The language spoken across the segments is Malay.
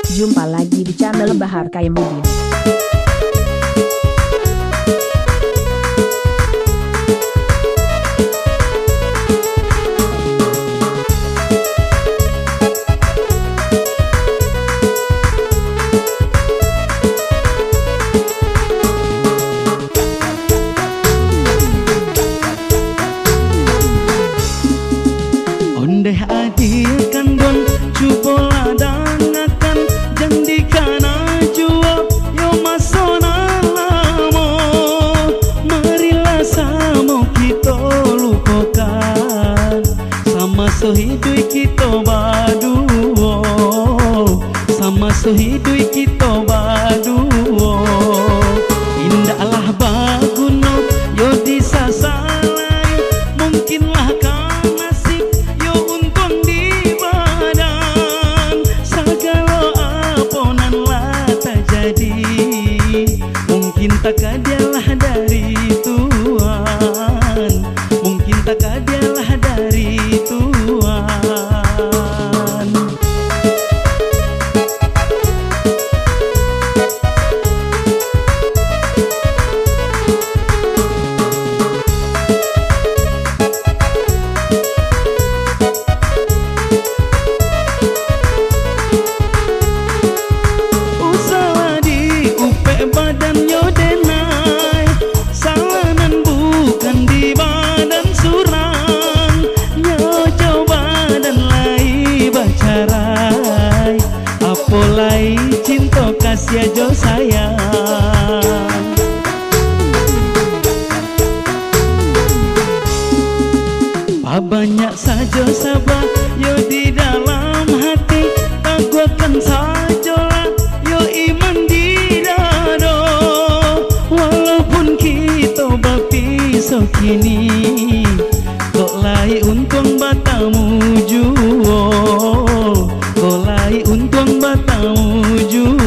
Jumpa lagi di channel Bahar Kaimudin. Ondeh adir kandon cupola dangakan jandikana juo yo masona lamo marilah samo kita lupakan sama sohidui kita baduo sama sohidui kita baduo indahlah baguno yo disasalai mungkinlah mungkin tak adalah dari Tuhan, mungkin tak adalah dari Tuhan. Usaha di upe badan yo denai, salanan bukan di badan surang, yo coba dan lai bacarai, apolai cinta kasih jo sayang. Banyak saja sabar yo di dalam hati, taguakan sajalah yo iman di dado. Walaupun kita berpisah kini, kok lai untung batamu juo, kok lai untung batamu juo.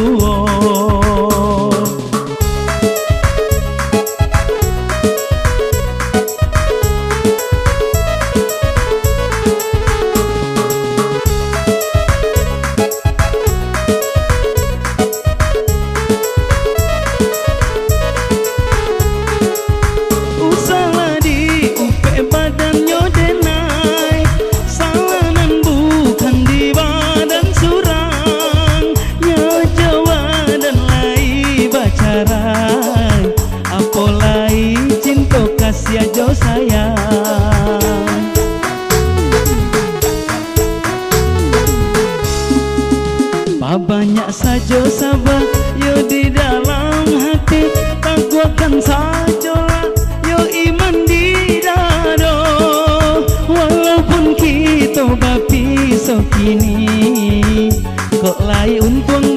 Apolai cinta kasih jo sayang. Banyak saja sabar yo di dalam hati, taguakan sajalah yo iman di dado. Walaupun kita berpisah kini, kok lai untung